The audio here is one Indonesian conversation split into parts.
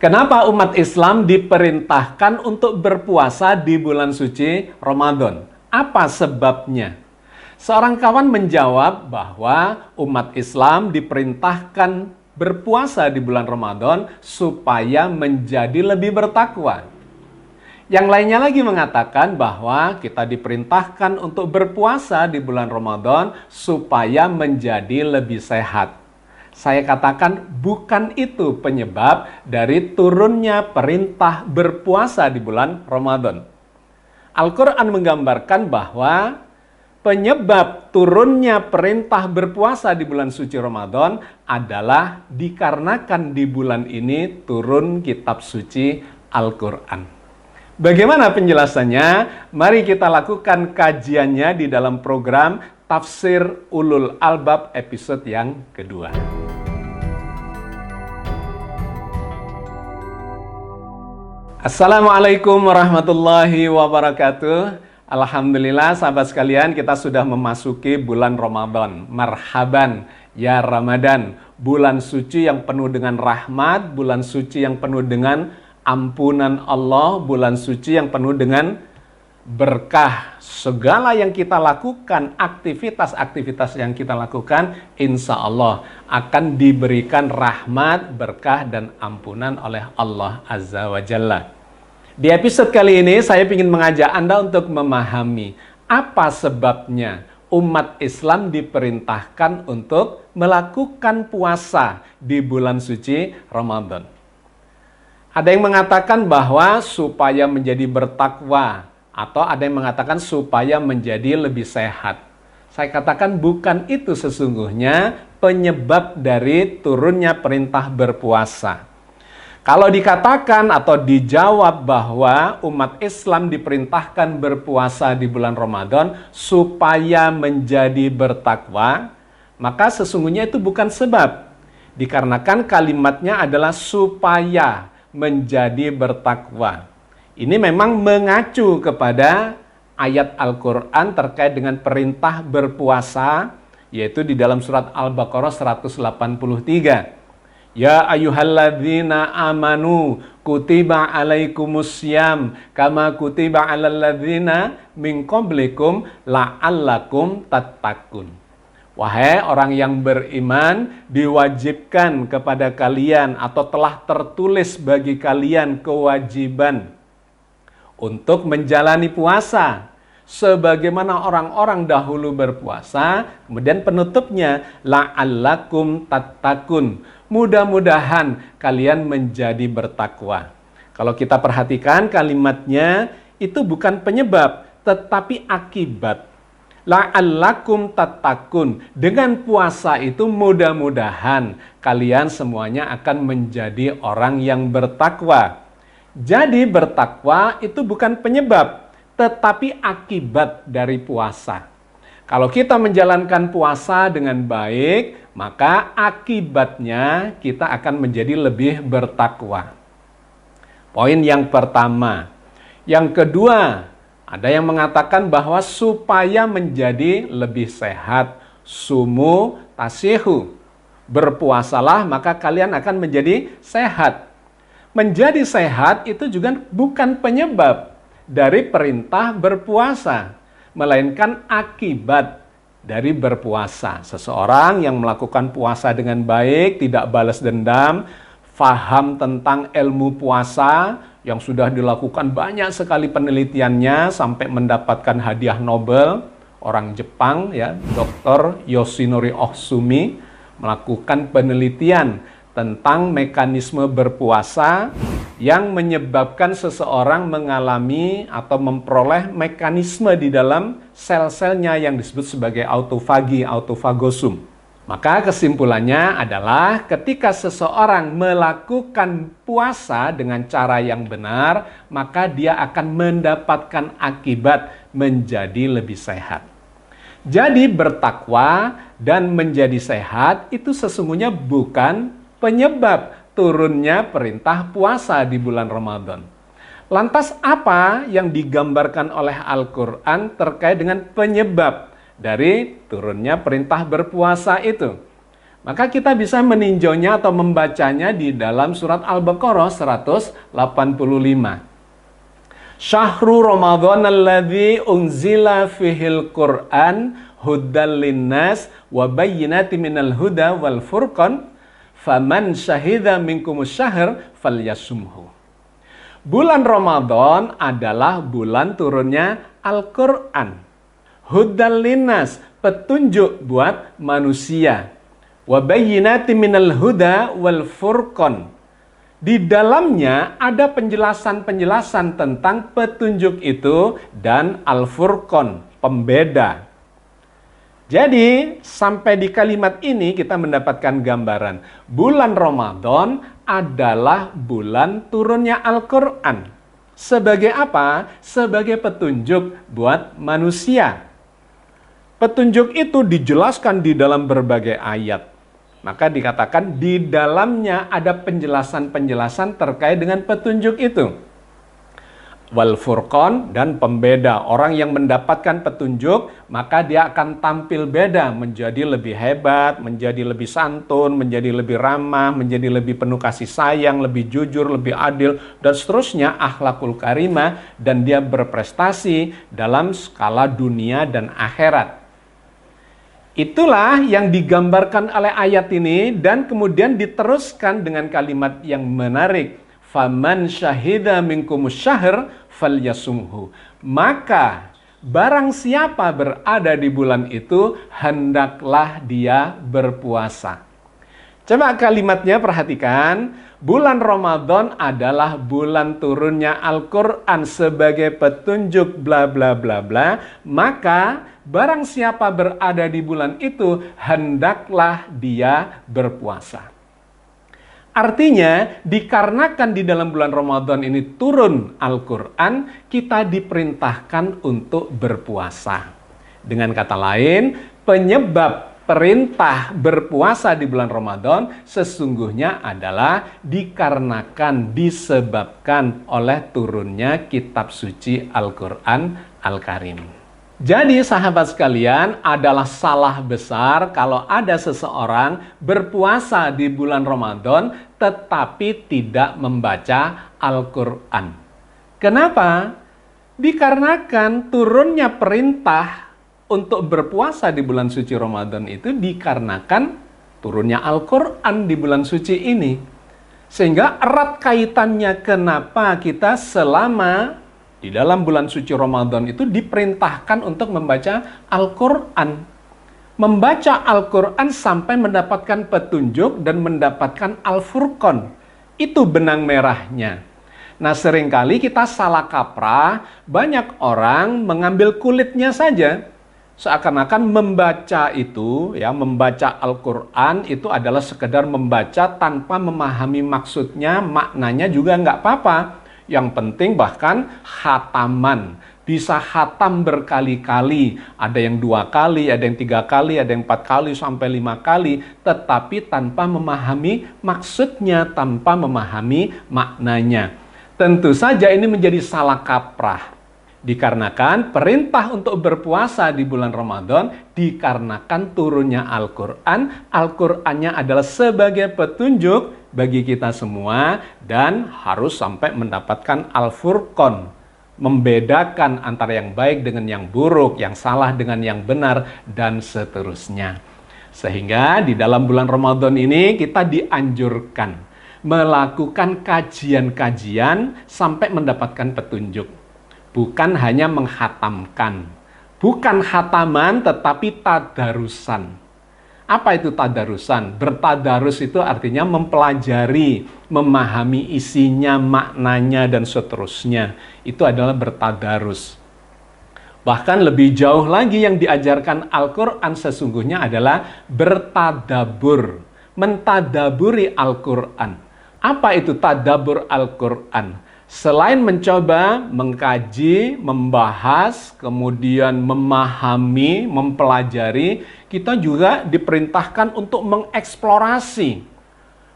Kenapa umat Islam diperintahkan untuk berpuasa di bulan suci Ramadan? Apa sebabnya? Seorang kawan menjawab bahwa umat Islam diperintahkan berpuasa di bulan Ramadan supaya menjadi lebih bertakwa. Yang lainnya lagi mengatakan bahwa kita diperintahkan untuk berpuasa di bulan Ramadan supaya menjadi lebih sehat. Saya katakan bukan itu penyebab dari turunnya perintah berpuasa di bulan Ramadan. Al-Quran menggambarkan bahwa penyebab turunnya perintah berpuasa di bulan suci Ramadan adalah dikarenakan di bulan ini turun kitab suci Al-Quran. Bagaimana penjelasannya? Mari kita lakukan kajiannya di dalam program Tafsir Ulul Albab episode yang kedua. Assalamualaikum warahmatullahi wabarakatuh. Alhamdulillah sahabat sekalian, kita sudah memasuki bulan Ramadan. Marhaban ya Ramadan, bulan suci yang penuh dengan rahmat, bulan suci yang penuh dengan ampunan Allah, bulan suci yang penuh dengan berkah. Segala yang kita lakukan, aktivitas-aktivitas yang kita lakukan, insya Allah akan diberikan rahmat, berkah, dan ampunan oleh Allah Azza wa Jalla. Di episode kali ini saya ingin mengajak Anda untuk memahami apa sebabnya umat Islam diperintahkan untuk melakukan puasa di bulan suci Ramadan. Ada yang mengatakan bahwa supaya menjadi bertakwa, atau ada yang mengatakan supaya menjadi lebih sehat. Saya katakan bukan itu sesungguhnya penyebab dari turunnya perintah berpuasa. Kalau dikatakan atau dijawab bahwa umat Islam diperintahkan berpuasa di bulan Ramadan supaya menjadi bertakwa, maka sesungguhnya itu bukan sebab. Dikarenakan kalimatnya adalah supaya menjadi bertakwa. Ini memang mengacu kepada ayat Al-Quran terkait dengan perintah berpuasa, yaitu di dalam surat Al-Baqarah 183. Ya ayyuhalladzina amanu kutiba alaikumussyam kama kutiba alal ladzina min qablikum la'allakum tattaqun. Wahai orang yang beriman, diwajibkan kepada kalian atau telah tertulis bagi kalian kewajiban untuk menjalani puasa sebagaimana orang-orang dahulu berpuasa, kemudian penutupnya la'allakum tattaqun. Mudah-mudahan kalian menjadi bertakwa. Kalau kita perhatikan kalimatnya itu bukan penyebab tetapi akibat. La'allakum tattaqun. Dengan puasa itu mudah-mudahan kalian semuanya akan menjadi orang yang bertakwa. Jadi bertakwa itu bukan penyebab tetapi akibat dari puasa. Kalau kita menjalankan puasa dengan baik, maka akibatnya kita akan menjadi lebih bertakwa. Poin yang pertama. Yang kedua, ada yang mengatakan bahwa supaya menjadi lebih sehat, sumu tasihu. Berpuasalah maka kalian akan menjadi sehat. Menjadi sehat itu juga bukan penyebab dari perintah berpuasa, melainkan akibat dari berpuasa. Seseorang yang melakukan puasa dengan baik, tidak balas dendam, faham tentang ilmu puasa yang sudah dilakukan banyak sekali penelitiannya sampai mendapatkan hadiah Nobel. Orang Jepang ya, Dr. Yoshinori Ohsumi melakukan penelitian tentang mekanisme berpuasa yang menyebabkan seseorang mengalami atau memperoleh mekanisme di dalam sel-selnya yang disebut sebagai autofagi, autofagosum. Maka kesimpulannya adalah ketika seseorang melakukan puasa dengan cara yang benar, maka dia akan mendapatkan akibat menjadi lebih sehat. Jadi bertakwa dan menjadi sehat itu sesungguhnya bukan penyebab turunnya perintah puasa di bulan Ramadan. Lantas apa yang digambarkan oleh Al-Quran terkait dengan penyebab dari turunnya perintah berpuasa itu? Maka kita bisa meninjaunya atau membacanya di dalam surat Al-Baqarah 185. Syahrul Ramadan alladzi unzila fihil Qur'an huddal linnas wa bayyinatin minal huda wal furqan faman syahida minkumus syahr falyasumhu. Bulan Ramadan adalah bulan turunnya Al-Qur'an. Huddal linnas, petunjuk buat manusia. Wa bayyinatin minal huda wal furqan. Di dalamnya ada penjelasan-penjelasan tentang petunjuk itu dan al-furqan, pembeda. Jadi, sampai di kalimat ini kita mendapatkan gambaran. Bulan Ramadan adalah bulan turunnya Al-Qur'an. Sebagai apa? Sebagai petunjuk buat manusia. Petunjuk itu dijelaskan di dalam berbagai ayat. Maka dikatakan di dalamnya ada penjelasan-penjelasan terkait dengan petunjuk itu. Wal furqan, dan pembeda. Orang yang mendapatkan petunjuk, maka dia akan tampil beda, menjadi lebih hebat, menjadi lebih santun, menjadi lebih ramah, menjadi lebih penuh kasih sayang, lebih jujur, lebih adil, dan seterusnya, akhlakul karimah, dan dia berprestasi dalam skala dunia dan akhirat. Itulah yang digambarkan oleh ayat ini dan kemudian diteruskan dengan kalimat yang menarik. Faman syahida minkumus syahr falyasumhu. Maka barang siapa berada di bulan itu, hendaklah dia berpuasa. Coba kalimatnya perhatikan. Bulan Ramadan adalah bulan turunnya Al-Qur'an sebagai petunjuk bla bla bla bla. Maka barang siapa berada di bulan itu, hendaklah dia berpuasa. Artinya, dikarenakan di dalam bulan Ramadan ini turun Al-Qur'an, kita diperintahkan untuk berpuasa. Dengan kata lain, penyebab perintah berpuasa di bulan Ramadan sesungguhnya adalah dikarenakan, disebabkan oleh turunnya kitab suci Al-Qur'an Al-Karim. Jadi sahabat sekalian, adalah salah besar kalau ada seseorang berpuasa di bulan Ramadan tetapi tidak membaca Al-Qur'an. Kenapa? Dikarenakan turunnya perintah untuk berpuasa di bulan suci Ramadan itu dikarenakan turunnya Al-Qur'an di bulan suci ini. Sehingga erat kaitannya kenapa kita selama di dalam bulan suci Ramadan itu diperintahkan untuk membaca Al-Qur'an. Membaca Al-Qur'an sampai mendapatkan petunjuk dan mendapatkan Al-Furqan. Itu benang merahnya. Nah, seringkali kita salah kaprah, banyak orang mengambil kulitnya saja. Seakan-akan membaca itu, ya, membaca Al-Qur'an itu adalah sekedar membaca tanpa memahami maksudnya, maknanya juga nggak apa-apa. Yang penting bahkan khataman, bisa khatam berkali-kali, ada yang 2 kali, ada yang 3 kali, ada yang 4 kali sampai 5 kali, tetapi tanpa memahami maksudnya, tanpa memahami maknanya. Tentu saja ini menjadi salah kaprah. Dikarenakan perintah untuk berpuasa di bulan Ramadan dikarenakan turunnya Al-Qur'an. Al-Qur'annya adalah sebagai petunjuk bagi kita semua dan harus sampai mendapatkan Al-Furqan. Membedakan antara yang baik dengan yang buruk, yang salah dengan yang benar, dan seterusnya. Sehingga di dalam bulan Ramadan ini kita dianjurkan melakukan kajian-kajian sampai mendapatkan petunjuk. Bukan hanya menghatamkan. Bukan khataman, tetapi tadarusan. Apa itu tadarusan? Bertadarus itu artinya mempelajari, memahami isinya, maknanya, dan seterusnya. Itu adalah bertadarus. Bahkan lebih jauh lagi yang diajarkan Al-Qur'an sesungguhnya adalah bertadabur. Mentadaburi Al-Qur'an. Apa itu tadabur Al-Qur'an? Selain mencoba mengkaji, membahas, kemudian memahami, mempelajari, kita juga diperintahkan untuk mengeksplorasi.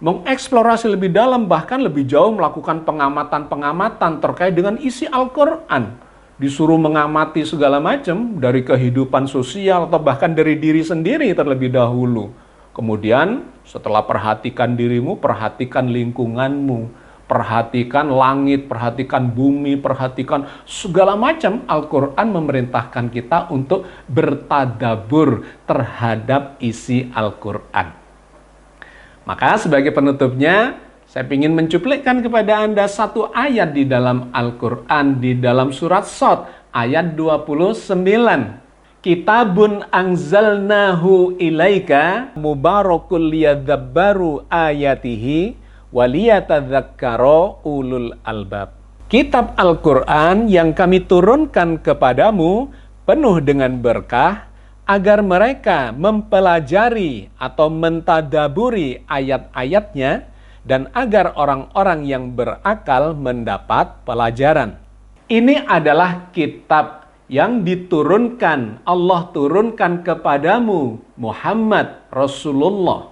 Mengeksplorasi lebih dalam, bahkan lebih jauh melakukan pengamatan-pengamatan terkait dengan isi Al-Qur'an. Disuruh mengamati segala macam, dari kehidupan sosial atau bahkan dari diri sendiri terlebih dahulu. Kemudian setelah perhatikan dirimu, perhatikan lingkunganmu, perhatikan langit, perhatikan bumi, perhatikan segala macam. Al-Quran memerintahkan kita untuk bertadabur terhadap isi Al-Quran. Maka sebagai penutupnya, saya ingin mencuplikkan kepada Anda satu ayat di dalam Al-Quran, di dalam surat Shad, ayat 29. Kitabun anzalnahu ilaika mubarakul liyadabbaru ayatihi waliyatadzakkara ulul albab. Kitab Al-Quran yang kami turunkan kepadamu penuh dengan berkah, agar mereka mempelajari atau mentadaburi ayat-ayatnya dan agar orang-orang yang berakal mendapat pelajaran. Ini adalah kitab yang diturunkan, Allah turunkan kepadamu, Muhammad Rasulullah.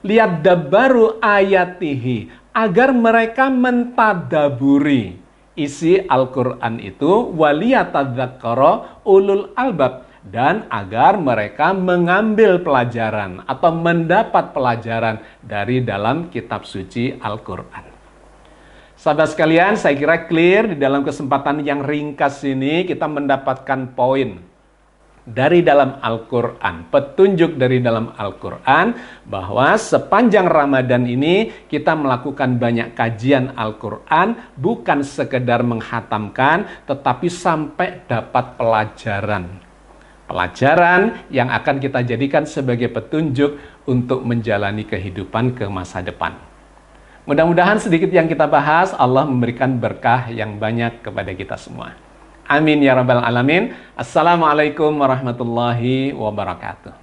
Liyadabbaru ayatihi, agar mereka mentadaburi isi Al-Quran itu, waliyatadzakkara ulul albab, dan agar mereka mengambil pelajaran atau mendapat pelajaran dari dalam kitab suci Al-Quran. Sahabat sekalian, saya kira clear. Di dalam kesempatan yang ringkas ini kita mendapatkan poin dari dalam Al-Quran, petunjuk dari dalam Al-Quran, bahwa sepanjang Ramadan ini kita melakukan banyak kajian Al-Quran, bukan sekedar menghatamkan, tetapi sampai dapat pelajaran. Pelajaran yang akan kita jadikan sebagai petunjuk untuk menjalani kehidupan ke masa depan. Mudah-mudahan sedikit yang kita bahas, Allah memberikan berkah yang banyak kepada kita semua. Amin ya rabbal alamin. Assalamualaikum warahmatullahi wabarakatuh.